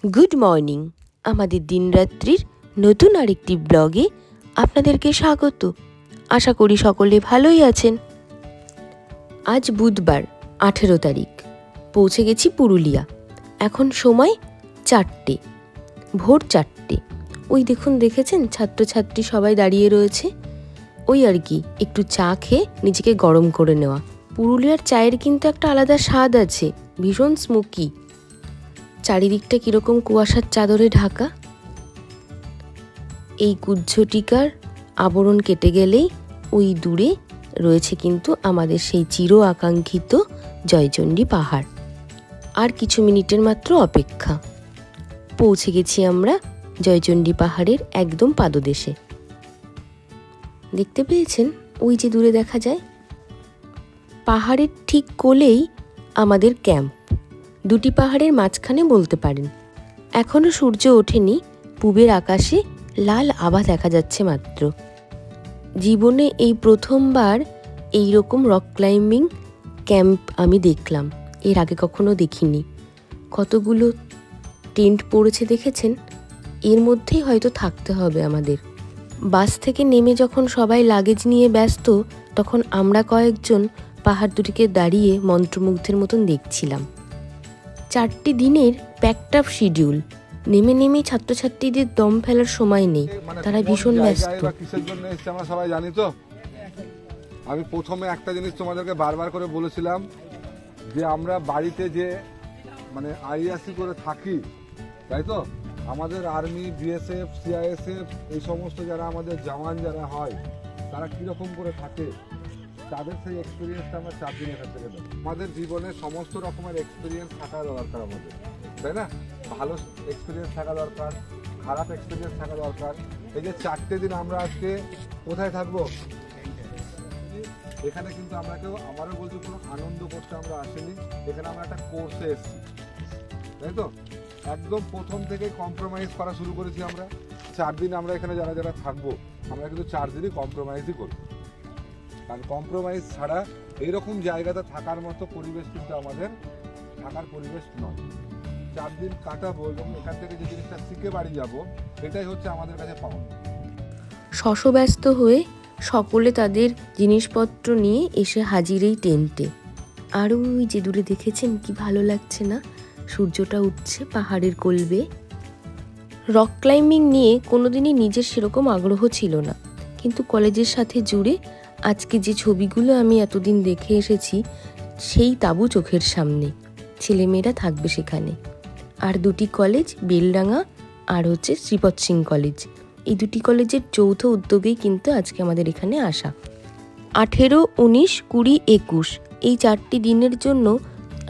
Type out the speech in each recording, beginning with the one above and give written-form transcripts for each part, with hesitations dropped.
Good morning. আমাদের দিনরাত্রির নতুন আরেকটি ব্লগে আপনাদেরকে স্বাগত। আশা করি সকলে ভালোই আছেন। আজ বুধবার 18 তারিখ, পৌঁছে গেছি পুরুলিয়া। এখন সময় 4টে, ভোর 4টে। ওই দেখেছেন ছাত্রছাত্রী সবাই দাঁড়িয়ে রয়েছে। ওই আর কি, একটু চা খেয়ে নিজেকে গরম করে নেওয়া। পুরুলিয়ার চায়ের কিন্তু একটা আলাদা স্বাদ আছে, ভীষণ স্মোকি। চারিদিকটা কীরকম কুয়াশার চাদরে ঢাকা। এই কুজ্ঝটিকার আবরণ কেটে গেলেই ওই দূরে রয়েছে কিন্তু আমাদের সেই চির আকাঙ্ক্ষিত জয়চণ্ডী পাহাড়। আর কিছু মিনিটের মাত্র অপেক্ষা, পৌঁছে গেছি আমরা জয়চণ্ডী পাহাড়ের একদম পাদদেশে। দেখতে পেয়েছেন ওই যে দূরে দেখা যায়, পাহাড়ের ঠিক কোলেই আমাদের ক্যাম্প। দুটি পাহাড়ের মাঝখানে বলতে পারেন। এখনও সূর্য ওঠেনি, পূবের আকাশে লাল আভা দেখা যাচ্ছে মাত্র। জীবনে এই প্রথমবার এই রকম রক ক্লাইম্বিং ক্যাম্প আমি দেখলাম, এর আগে কখনো দেখিনি। কতগুলো টেন্ট পড়েছে দেখেছেন, এর মধ্যেই হয়তো থাকতে হবে আমাদের। বাস থেকে নেমে যখন সবাই লাগেজ নিয়ে ব্যস্ত, তখন আমরা কয়েকজন পাহাড় দুটিকে দাঁড়িয়ে মন্ত্রমুগ্ধের মতন দেখছিলাম। 4টি দিনের প্যাকড আপ শিডিউল। নেমে ছাত্রছাত্রীদের দম ফেলার সময় নেই, তারা ভীষণ ব্যস্ত। কিসের জন্য এসেছে আমরা সবাই জানি তো। আমি প্রথমে একটা জিনিস তোমাদেরকে বারবার করে বলেছিলাম যে আমরা বাড়িতে যে আইআরসি করে থাকি, তাই তো, আমাদের আর্মি, বিএসএফ, সিআইএসএফ, এই সমস্ত যারা আমাদের জওয়ান যারা হয়, তারা কিরকম করে থাকে, তাদের সেই এক্সপিরিয়েন্সটা আমরা 4 দিনের কাছ থেকে দেবো। আমাদের জীবনে সমস্ত রকমের এক্সপিরিয়েন্স থাকা দরকার আমাদের, তাই না? ভালো এক্সপিরিয়েন্স থাকা দরকার, খারাপ এক্সপিরিয়েন্স থাকা দরকার। এই যে 4টে দিন আমরা আজকে কোথায় থাকবো, এখানে কিন্তু আমরা কেউ, আমারও বলছি, কোনো আনন্দ করতে আমরা আসিনি। এখানে আমরা একটা কোর্সে এসেছি, তাই তো। একদম প্রথম থেকে কম্প্রোমাইজ করা শুরু করেছি আমরা। 4 দিন আমরা এখানে যারা যারা থাকবো, আমরা কিন্তু 4 দিনই কম্প্রোমাইজই করবো। কারণ কম্প্রোমাইজ ছাড়া এইরকম জায়গাতে থাকার মতো পরিবেশ কিন্তু আমাদের থাকার পরিবেশ নয়। 4 দিন কাটাবো এবং এখান থেকে যে জিনিসটা শিখে বাড়ি যাবো, এটাই হচ্ছে আমাদের কাছে পাওয়া। শশব্যস্ত হয়ে সকলে তাদের জিনিসপত্র নিয়ে এসে হাজির এই টেন্টে। আর ওই যে দূরে দেখেছেন কি ভালো লাগছে না, সূর্যটা উঠছে পাহাড়ের কোলবে। রক ক্লাইম্বিং নিয়ে কোনোদিনই নিজের সেরকম আগ্রহ ছিল না, কিন্তু কলেজের সাথে জুড়ে আজকে যে ছবিগুলো আমি এতদিন দেখে এসেছি, সেই তাঁবু চোখের সামনে। ছেলেমেয়েরা থাকবে সেখানে। আর 2টি কলেজ, বেলডাঙ্গা আর হচ্ছে শ্রীপদ সিং কলেজ, এই 2টি কলেজের যৌথ উদ্যোগেই কিন্তু আজকে আমাদের এখানে আসা। 18, 19, 20, 21 এই 4টি দিনের জন্য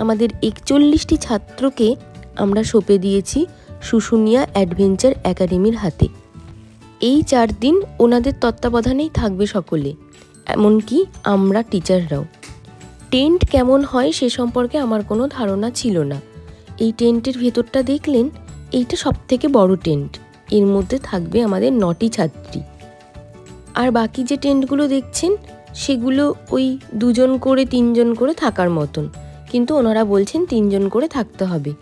আমাদের 41টি ছাত্রকে আমরা সঁপে দিয়েছি শুশুনিয়া অ্যাডভেঞ্চার একাডেমির হাতে। এই 4 দিন ওনাদের তত্ত্বাবধানেই থাকবে সকলে, এমনকি আমরা টিচাররাও। টেন্ট কেমন হয় সে সম্পর্কে আমার কোনো ধারণা ছিল না। এই টেন্টের ভেতরটা দেখলেন, এইটা সবথেকে বড় টেন্ট। এর মধ্যে থাকবে আমাদের 9টি ছাত্রী। আর বাকি যে টেন্টগুলো দেখছেন, সেগুলো ওই 2 জন করে 3 জন করে থাকার মতন, কিন্তু ওনারা বলছেন 3 জন করে থাকতে হবে।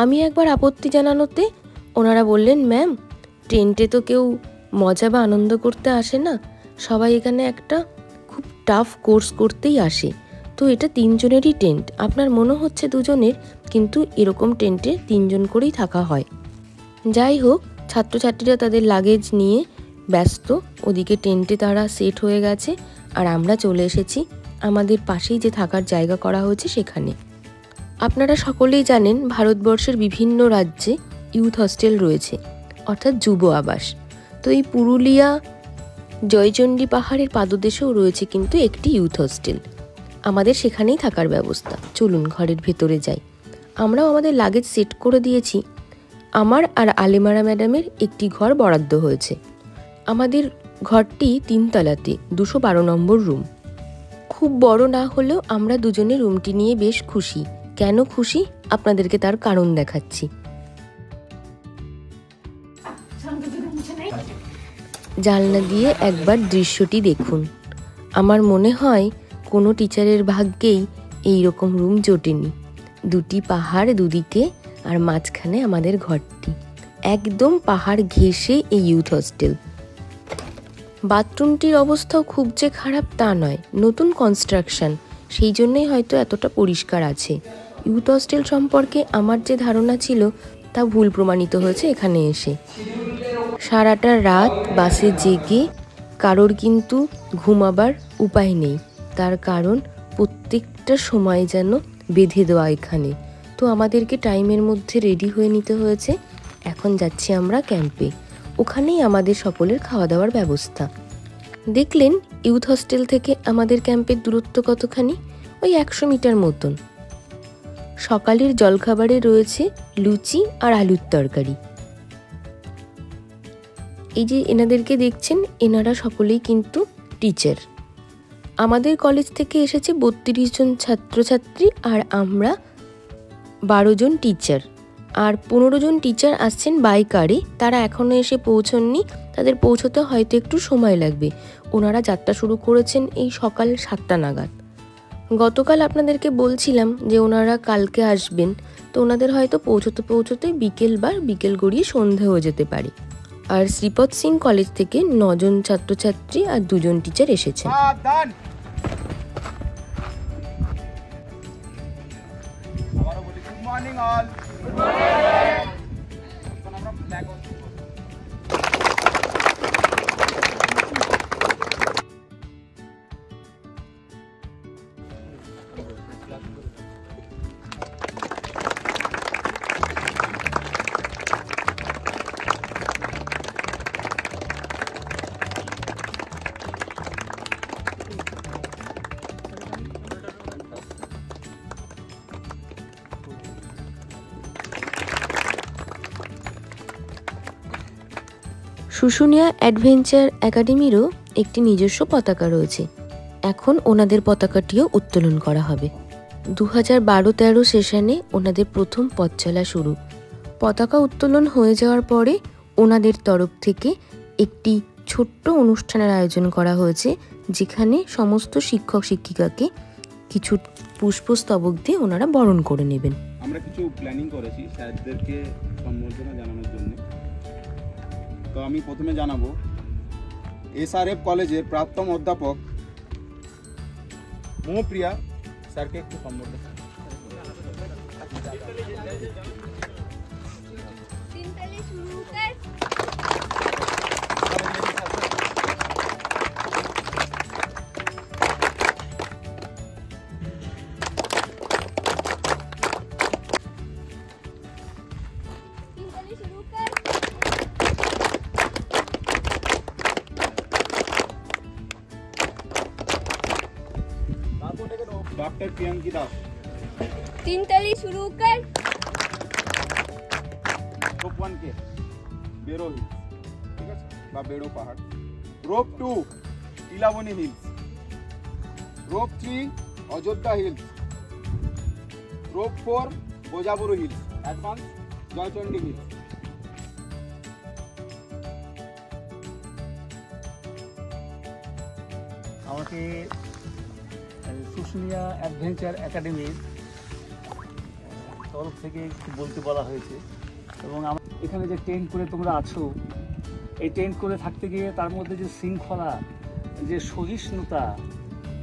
আমি একবার আপত্তি জানানোতে ওনারা বললেন, ম্যাম, টেন্টে তো কেউ মজা বা আনন্দ করতে আসে না, সবাই এখানে একটা খুব টাফ কোর্স করতেই আসে। তো এটা 3 জনেরই টেন্ট, আপনার মনে হচ্ছে 2 জনের, কিন্তু এরকম টেন্টে 3 জন করেই থাকা হয়। যাই হোক, ছাত্রছাত্রীরা তাদের লাগেজ নিয়ে ব্যস্ত, ওদিকে টেন্টে তারা সেট হয়ে গেছে। আর আমরা চলে এসেছি আমাদের পাশেই যে থাকার জায়গা করা হয়েছে সেখানে। আপনারা সকলেই জানেন, ভারতবর্ষের বিভিন্ন রাজ্যে ইউথ হস্টেল রয়েছে, অর্থাৎ যুব আবাস। তো এই পুরুলিয়া জয়চণ্ডী পাহাড়ের পাদদেশেও রয়েছে কিন্তু একটি ইউথ হস্টেল। আমাদের সেখানেই থাকার ব্যবস্থা। চলুন ঘরের ভেতরে যাই। আমরাও আমাদের লাগেজ সেট করে দিয়েছি। আমার আর আলেমারা ম্যাডামের একটি ঘর বরাদ্দ হয়েছে। আমাদের ঘরটি 3 তলাতে, 212 নম্বর রুম। খুব বড় না হলেও আমরা দুজনে রুমটি নিয়ে বেশ খুশি। কেন খুশি, আপনাদেরকে তার কারণ দেখাচ্ছি। জানলা দিয়ে একবার দৃশ্যটি দেখুন। আমার মনে হয় কোনো টিচারের ভাগ্যেই এই রকম রুম জোটেনি। 2টি পাহাড় দুদিকে, আর মাঝখানে আমাদের ঘরটি। একদম পাহাড় ঘেঁষে এই ইউথ হস্টেল। বাথরুমটির অবস্থাও খুব যে খারাপ তা নয়, নতুন কনস্ট্রাকশন, সেই জন্যই হয়তো এতটা পরিষ্কার আছে। ইউথ হস্টেল সম্পর্কে আমার যে ধারণা ছিল তা ভুল প্রমাণিত হয়েছে এখানে এসে। সারাটা রাত বাসে জেগে কারোর কিন্তু ঘুমাবার উপায় নেই, তার কারণ প্রত্যেকটা সময় যেন বেঁধে দেওয়া এখানে। তো আমাদেরকে টাইমের মধ্যে রেডি হয়ে নিতে হয়েছে। এখন যাচ্ছি আমরা ক্যাম্পে, ওখানেই আমাদের সকলের খাওয়া দাওয়ার ব্যবস্থা। দেখলেন ইউথ হস্টেল থেকে আমাদের ক্যাম্পের দূরত্ব কতখানি, ওই 100 মিটার মতন। সকালের জলখাবারে রয়েছে লুচি আর আলুর তরকারি। এই যে এনাদেরকে দেখছেন, এনারা সকলেই কিন্তু টিচার। আমাদের কলেজ থেকে এসেছে 32 জন ছাত্রছাত্রী, আর আমরা 12 জন টিচার। আর 15 জন টিচার আসছেন বাই কারে, তারা এখনও এসে পৌঁছননি, তাদের পৌঁছতে হয়তো একটু সময় লাগবে। ওনারা যাত্রা শুরু করেছেন এই সকাল 7টা নাগাদ। গতকাল আপনাদেরকে বলছিলাম যে ওনারা কালকে আসবেন, তো ওনাদের হয়তো পৌঁছতে বিকেল গড়িয়ে সন্ধে হয়ে যেতে পারে। আর শ্রীপদ সিং কলেজ থেকে 9 জন ছাত্রছাত্রী আর 2 জন টিচার এসেছেন। শুশুনিয়া অ্যাডভেঞ্চার একাডেমিরও একটি নিজস্ব পতাকা রয়েছে। এখন ওনাদের পতাকাটিও উত্তোলন করা হবে। 2012-13 সেশনে ওনাদের প্রথম পথ চলা শুরু। পতাকা উত্তোলন হয়ে যাওয়ার পরে ওনাদের তরফ থেকে একটি ছোট্ট অনুষ্ঠানের আয়োজন করা হয়েছে, যেখানে সমস্ত শিক্ষক শিক্ষিকাকে কিছু পুষ্পস্তবক দিয়ে ওনারা বরণ করে নেবেন। আমরা কিছু প্ল্যানিং করেছি স্যারদেরকে সম্বর্ধনা জানানোর জন্য। তো আমি প্রথমে জানাবো এসআরএফ কলেজের প্রাক্তন অধ্যাপক মোহপ্রিয়া স্যারকে একটু সম্বর্ধনা। डॉक्टर प्रियंकी दास 3 ताली शुरू कर। रोप 1 के बेरो हिल्स, ठीक है, बा बेड़ो पहाड़। Rope 2 Tilaboni hills. Rope 3 Ayodhya hills. Rope 4 Bojaburu hills. Advance Joychandi hills. আমাকে শুশুনিয়া অ্যাডভেঞ্চার একাডেমির তরফ থেকে একটু বলতে বলা হয়েছে। এবং এখানে যে টেন্ট করে তোমরা আছো, এই টেন্ট করে থাকতে গিয়ে তার মধ্যে যে শৃঙ্খলা, যে সহিষ্ণুতা,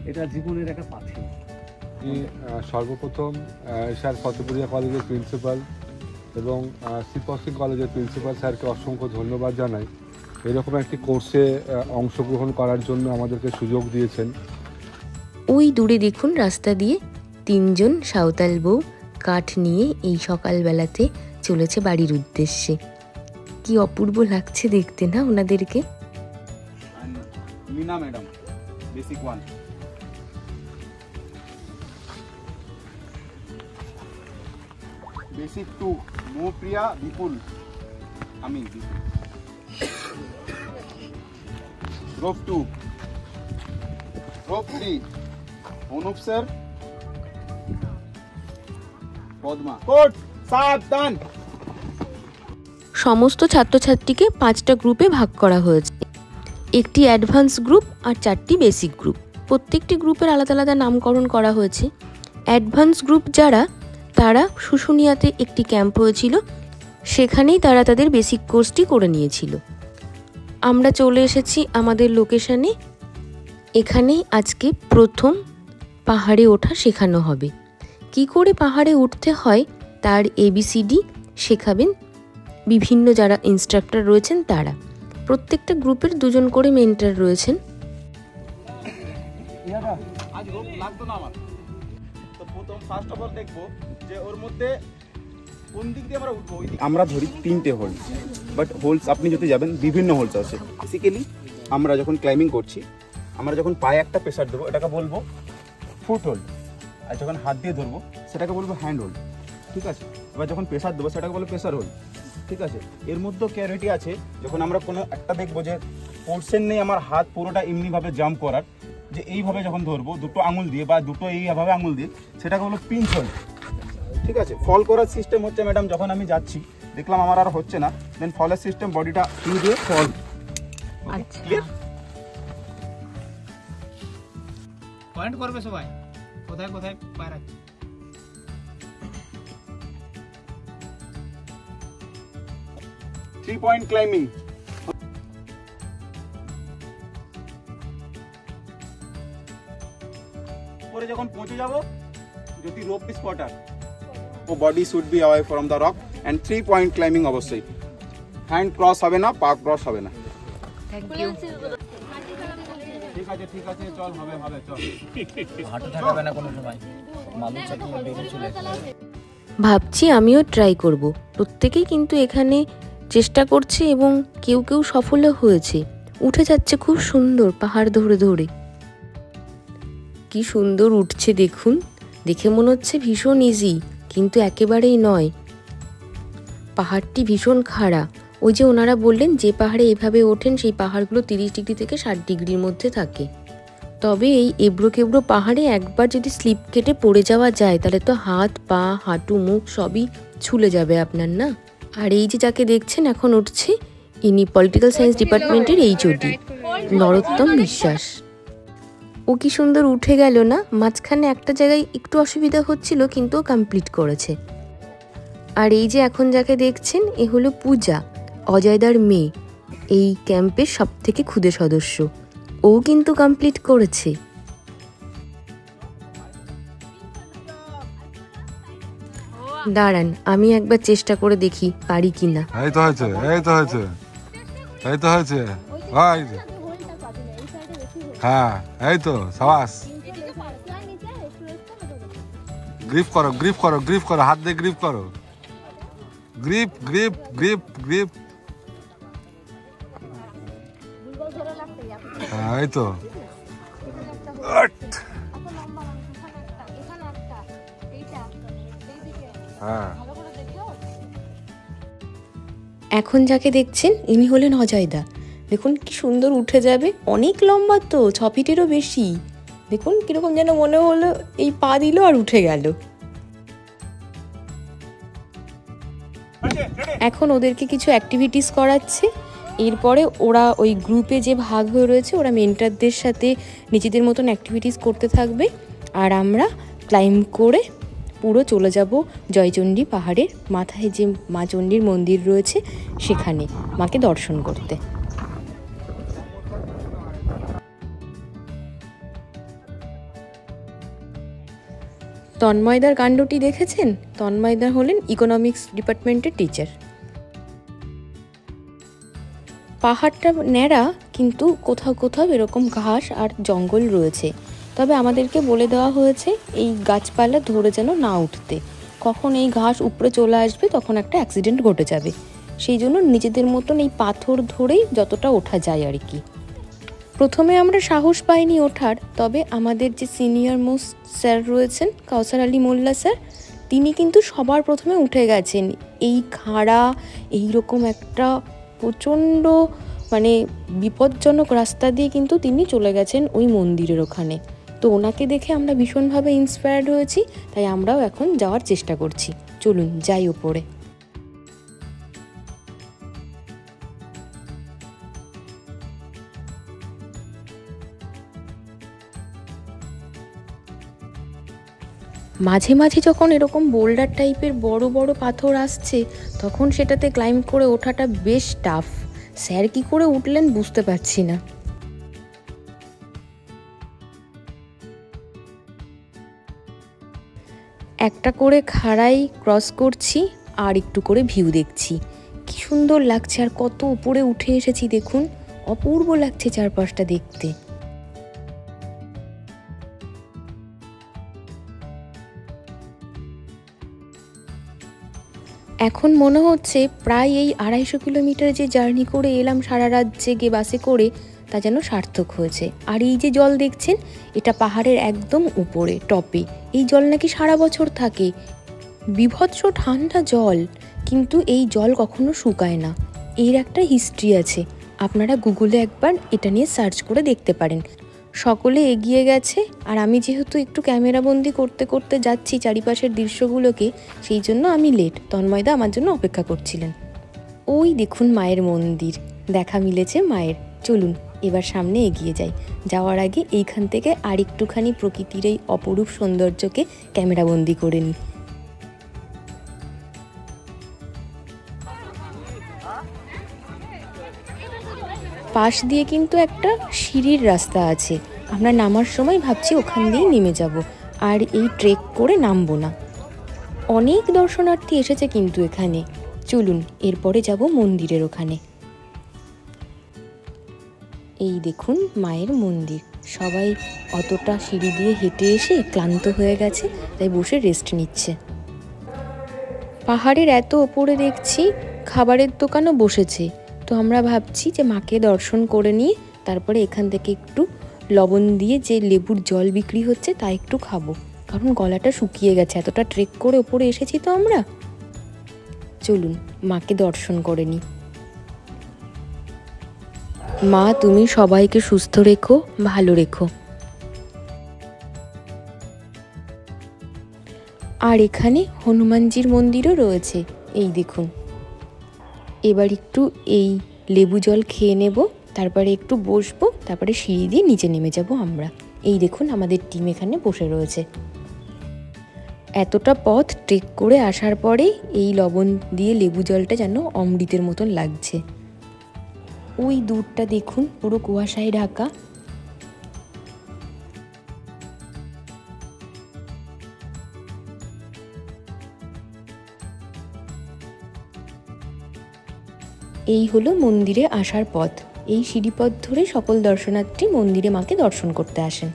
এটা জীবনের একটা পাথেয়। সর্বপ্রথম স্যার ফতেপুরিয়া কলেজের প্রিন্সিপাল এবং শ্রীপদ সিং কলেজের প্রিন্সিপাল স্যারকে অসংখ্য ধন্যবাদ জানাই। এরকম একটি কোর্সে অংশগ্রহণ করার জন্য আমাদেরকে সুযোগ দিয়েছেন। ওই দূরে দেখুন রাস্তা দিয়ে 3 জন সাঁওতাল বউ কাঠ নিয়ে এই সকালবেলাতে চলেছে বাড়ির উদ্দেশ্যে। কি অপূর্ব লাগছে দেখতে না ওনাদেরকে। Meena madam basic 1। बेसिक 2 मोहप्रिया विपुल আমি रोप 2। रोप 3 অনুপ স্যার পদ্মা। কোট সাবধান। সমস্ত ছাত্রছাত্রীকে 5টা গ্রুপে ভাগ করা হয়েছে। একটি অ্যাডভান্স গ্রুপ আর 4টি বেসিক গ্রুপ। প্রত্যেকটি গ্রুপের আলাদা আলাদা নামকরণ করা হয়েছে। অ্যাডভান্স গ্রুপ যারা, তারা শুশুনিয়াতে একটি ক্যাম্প হয়েছিল, সেখানেই তারা তাদের বেসিক কোর্সটি করে নিয়েছিল। আমরা চলে এসেছি আমাদের লোকেশনে। এখানেই আজকে প্রথম পাহাড়ে ওঠা শেখানো হবে। কি করে পাহাড়ে উঠতে হয় তার ABCD শেখাবেন বিভিন্ন যারা ইনস্ট্রাক্টর রয়েছেন তারা। প্রত্যেকটা গ্রুপের 2 জন করে মেন্টর রয়েছেন। আজ রোপ লাগতো না আমার, তো প্রথম ফার্স্ট অফ অল দেখবো যে ওর মধ্যে কোন দিক দিয়ে আমরা উঠবো। আমরা ধরি 3টে হোল, বাট হোলস আপনি যদি যাবেন বিভিন্ন হোলস আছে। বেসিক্যালি আমরা যখন ক্লাইম্বিং করছি, আমরা যখন পায়ে একটা প্রেসার দেবো এটাকে বলবো ফুট হোল্ড, আর যখন হাত দিয়ে ধরবো সেটাকে বলবো হ্যান্ড হোল্ড, ঠিক আছে। এবার যখন প্রেসার দেবো সেটাকে বলবো প্রেসার হোল্ড, ঠিক আছে। এর মধ্যেও ক্যারিটি আছে, যখন আমরা কোনো একটা দেখবো যে পোর্শন নেই আমার হাত পুরোটা এমনিভাবে জাম্প করার, যে এইভাবে যখন ধরবো দুটো আঙুল দিয়ে বা দুটো এইভাবে আঙুল দিয়ে, সেটাকে হলো পিঞ্চ হোল্ড, ঠিক আছে। ফল করার সিস্টেম হচ্ছে ম্যাডাম, যখন আমি যাচ্ছি দেখলাম আমার আর হচ্ছে না, দেন ফলের সিস্টেম বডিটা দিয়ে ফল। আচ্ছা, পয়েন্ট করবে সবাই কোথায় কোথায় পায় রাখছে। 3 পয়েন্ট ক্লাইম্বিং। পরে যখন পৌঁছে যাব, যদি রোপ স্পটার ও body should be away from the rock, and 3 point climbing অবশ্যই। হ্যান্ড ক্রস হবে না, পা ক্রস হবে না। Thank you. ঠিক আছে ঠিক আছে, চল হবে হবে, চল। হাঁটু ঠেকাবে না কোনো সময়, মালু চাকিয়ে বেরিয়ে চলে আসবে। ভাবছি আমিও ট্রাই করব। প্রত্যেকেই কিন্তু এখানে চেষ্টা করছে এবং কেউ কেউ সফলও হয়েছে। উঠে যাচ্ছে খুব সুন্দর পাহাড় ধরে ধরে। কি সুন্দর উঠছে দেখুন, দেখে মনে হচ্ছে ভীষণ ইজি, কিন্তু একেবারেই নয়। পাহাড়টি ভীষণ খাড়া। ওই যে ওনারা বললেন যে পাহাড়ে এভাবে ওঠেন সেই পাহাড়গুলো 30 ডিগ্রি থেকে 60 ডিগ্রির মধ্যে থাকে। তবে এই এবড়ো কেবড়ো পাহাড়ে একবার যদি স্লিপ কেটে পড়ে যাওয়া যায় তাহলে তো হাত পা হাঁটু মুখ সবই ছুলে যাবে আপনার, না? আর এই যে যাকে দেখছেন এখন উঠছে, ইনি পলিটিক্যাল সায়েন্স ডিপার্টমেন্টের HOD নরোত্তম বিশ্বাস। ও কি সুন্দর উঠে গেল না? মাঝখানে একটা জায়গায় একটু অসুবিধা হচ্ছিল, কিন্তু ও কমপ্লিট করেছে। আর এই যে এখন যাকে দেখছেন এ হলো পূজা, অজয়দার মেয়ে, এই ক্যাম্পের সবথেকে ক্ষুদে সদস্য। ও কিন্তু কমপ্লিট করেছে। দাঁড়ান আমি একবার চেষ্টা করে দেখি পারি কিনা। এই তো হয়েছে, এই তো হয়েছে, এই তো হয়েছে, এই যে, হ্যাঁ এই তো, সাবাস। গ্রিপ করো গ্রিপ করো গ্রিপ করো, হাত দিয়ে গ্রিপ করো, গ্রিপ গ্রিপ গ্রিপ গ্রিপ, হ্যাঁ এই তো। হ্যাঁ, এখন যাকে দেখছেন ইনি হলেন অজয়দা। দেখুন কি সুন্দর উঠে যাবে, অনেক লম্বা তো, 6 ফিটেরও বেশি। দেখুন কিরকম যেন মনে হলো এই পা দিল আর উঠে গেল। এখন ওদেরকে কিছু অ্যাক্টিভিটিস করাচ্ছে। এরপরে ওরা ওই গ্রুপে যে ভাগ হয়ে রয়েছে ওরা মেন্টারদের সাথে নিজেদের মতন অ্যাক্টিভিটিস করতে থাকবে, আর আমরা ক্লাইম্ব করে পুরো চলে যাব জয়চণ্ডী পাহাড়ের মাথায় যে মা চণ্ডীর মন্দির রয়েছে সেখানে মাকে দর্শন করতে। তন্ময়দার কাণ্ডটি দেখেছেন? তন্ময়দা হলেন ইকোনমিক্স ডিপার্টমেন্টের টিচার। পাহাড়টা ন্যাড়া, কিন্তু কোথাও কোথাও এরকম ঘাস আর জঙ্গল রয়েছে। তবে আমাদেরকে বলে দেওয়া হয়েছে এই গাছপালা ধরে যেন না উঠতে, কখন এই ঘাস উপরে চলে আসবে তখন একটা অ্যাক্সিডেন্ট ঘটে যাবে। সেই জন্য নিজেদের মতন এই পাথর ধরেই যতটা ওঠা যায় আর কি। প্রথমে আমরা সাহস পাইনি ওঠার, তবে আমাদের যে সিনিয়র মোস্ট স্যার রয়েছেন কাউসার আলী মোল্লা স্যার, তিনি কিন্তু সবার প্রথমে উঠে গেছেন। এই খাড়া এইরকম একটা প্রচণ্ড মানে বিপজ্জনক রাস্তা দিয়ে কিন্তু তিনি চলে গেছেন ওই মন্দিরের ওখানে। তো ওনাকে দেখে আমরা ভীষণভাবে ইন্সপায়ার্ড হয়েছি, তাই আমরাও এখন যাওয়ার চেষ্টা করছি। চলুন যাই ওপরে। মাঝে মাঝে যখন এরকম বোল্ডার টাইপের বড় বড় পাথর আসছে তখন সেটাতে ক্লাইম্ব করে ওঠাটা বেশ টাফ। স্যার কি করে উঠলেন বুঝতে পারছি না। একটা করে খাড়াই ক্রস করছি আর একটু করে ভিউ দেখছি। কি সুন্দর লাগছে, আর কত উপরে উঠে এসেছি দেখুন, অপূর্ব লাগছে চারপাশটা দেখতে। এখন মনে হচ্ছে প্রায় এই 250 কিলোমিটার যে জার্নি করে এলাম সারা রাত জেগে বাসে করে, তা যেন সার্থক হয়েছে। আর এই যে জল দেখছেন, এটা পাহাড়ের একদম উপরে টপে। এই জল নাকি সারা বছর থাকে, বীভৎস ঠান্ডা জল, কিন্তু এই জল কখনো শুকায় না। এর একটা হিস্ট্রি আছে, আপনারা গুগলে একবার এটা নিয়ে সার্চ করে দেখতে পারেন। সকলে এগিয়ে গেছে, আর আমি যেহেতু একটু ক্যামেরাবন্দি করতে করতে যাচ্ছি চারিপাশের দৃশ্যগুলোকে, সেই জন্য আমি লেট। তন্ময়দা আমার জন্য অপেক্ষা করছিলেন। ওই দেখুন মায়ের মন্দির, দেখা মিলেছে মায়ের। চলুন এবার সামনে এগিয়ে যাই। যাওয়ার আগে এইখান থেকে আর একটুখানি প্রকৃতির এই অপরূপ সৌন্দর্যকে ক্যামেরাবন্দি করে নিই। পাশ দিয়ে কিন্তু একটা সিঁড়ির রাস্তা আছে, আমরা নামার সময় ভাবছি ওখান দিয়েই নেমে যাব, আর এই ট্রেক করে নামবো না। অনেক দর্শনার্থী এসেছে কিন্তু এখানে। চলুন এরপরে যাব মন্দিরের ওখানে। এই দেখুন মায়ের মন্দির। সবাই অতটা সিঁড়ি দিয়ে হেঁটে এসে ক্লান্ত হয়ে গেছে, তাই বসে রেস্ট নিচ্ছে। পাহাড়ের এত ওপরে দেখছি খাবারের দোকানও বসেছে, তো আমরা ভাবছি যে মাকে দর্শন করে নিয়ে তারপরে এখান থেকে একটু লবণ দিয়ে যে লেবুর জল বিক্রি হচ্ছে তা একটু খাবো, কারণ গলাটা শুকিয়ে গেছে, এতটা ট্রেক করে ওপরে এসেছি তো আমরা। চলুন মাকে দর্শন করে নিই। মা তুমি সবাইকে সুস্থ রেখো, ভালো রেখো। আর এখানে হনুমানজির মন্দিরও রয়েছে, এই দেখুন। এবার একটু এই লেবু জল খেয়ে নেব, তারপরে একটু বসবো, তারপরে সিঁড়ি দিয়ে নিচে নেমে যাব আমরা। এই দেখুন আমাদের টিম এখানে বসে রয়েছে। এতটা পথ ট্রেক করে আসার পরে এই লবণ দিয়ে লেবু জলটা যেন অমৃতের মতন লাগছে। ওই দূরটা দেখুন পুরো কুয়াশায় ঢাকা। এই হলো মন্দিরে আসার পথ। এই সিঁড়িপথ ধরে সকল দর্শনার্থী মন্দিরে মাকে দর্শন করতে আসেন।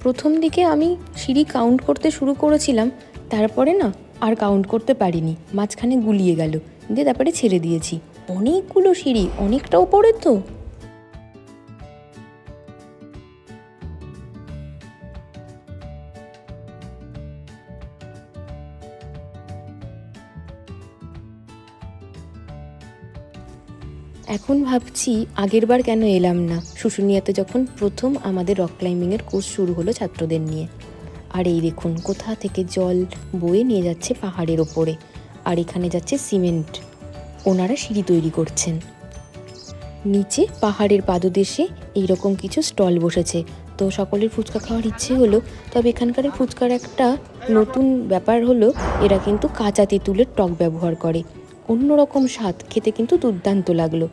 প্রথম দিকে আমি সিঁড়ি কাউন্ট করতে শুরু করেছিলাম, তারপরে না আর কাউন্ট করতে পারিনি, মাঝখানে গুলিয়ে গেল, দিয়ে তারপরে ছেড়ে দিয়েছি। অনেকগুলো সিঁড়ি, অনেকটা ওপরে তো। এখন ভাবছি আগেরবার কেন এলাম না, শুশুনিয়াতে যখন প্রথম আমাদের রক ক্লাইম্বিংয়ের কোর্স শুরু হলো ছাত্রদের নিয়ে। আর এই দেখুন কোথা থেকে জল বয়ে নিয়ে যাচ্ছে পাহাড়ের ওপরে, আর এখানে যাচ্ছে সিমেন্ট, ওনারা সিঁড়ি তৈরি করছেন। নিচে পাহাড়ের পাদদেশে এইরকম কিছু স্টল বসেছে, তো সকলের ফুচকা খাওয়ার ইচ্ছে হলো। তবে এখানকার ফুচকার একটা নতুন ব্যাপার হলো, এরা কিন্তু কাঁচা তেঁতুলের টক ব্যবহার করে, অন্যরকম স্বাদ, খেতে কিন্তু দুর্দান্ত লাগলো।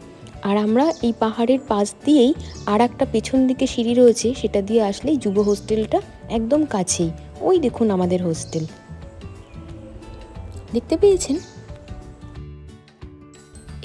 আর আমরা এই পাহাড়ের পাশ দিয়েই আর একটা পেছন দিকে সিঁড়ি রয়েছে, সেটা দিয়ে আসলেই যুব হোস্টেলটা একদম কাছেই। ওই দেখুন আমাদের হোস্টেল, দেখতে পেয়েছেন?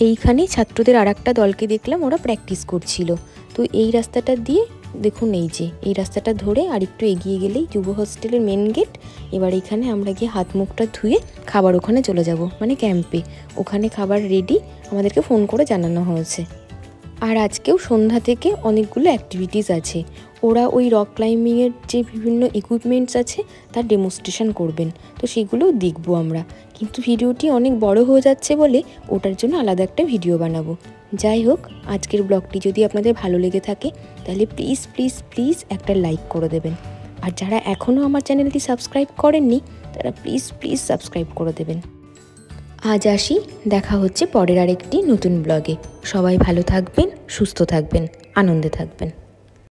এইখানে ছাত্রদের আর একটা দলকে দেখলাম, ওরা প্র্যাকটিস করছিল। তো এই রাস্তাটা দিয়ে দেখুন, এই যে এই রাস্তাটা ধরে আর একটু এগিয়ে গেলেই যুব হোস্টেলের মেন গেট। এবার এখানে আমরা গিয়ে হাত মুখটা ধুয়ে খাবার ওখানে চলে যাব, মানে ক্যাম্পে। ওখানে খাবার রেডি, আমাদেরকে ফোন করে জানানো হয়েছে। আর আজকেও সন্ধ্যা থেকে অনেকগুলো অ্যাক্টিভিটিস আছে। ওরা ওই রক ক্লাইম্বিংয়ের যে বিভিন্ন ইকুইপমেন্টস আছে তার ডেমনস্ট্রেশন করবেন, তো সেগুলোও দেখবো আমরা। কিন্তু ভিডিওটি অনেক বড় হয়ে যাচ্ছে বলে ওটার জন্য আলাদা একটা ভিডিও বানাবো। যাই হোক, আজকের ব্লগটি যদি আপনাদের ভালো লেগে থাকে তাহলে প্লিজ প্লিজ প্লিজ একটা লাইক করে দেবেন। আর যারা এখনও আমার চ্যানেলটি সাবস্ক্রাইব করেননি তারা প্লিজ প্লিজ সাবস্ক্রাইব করে দেবেন। আজ আসি, দেখা হচ্ছে পরের আরেকটি নতুন ব্লগে। সবাই ভালো থাকবেন, সুস্থ থাকবেন, আনন্দে থাকবেন।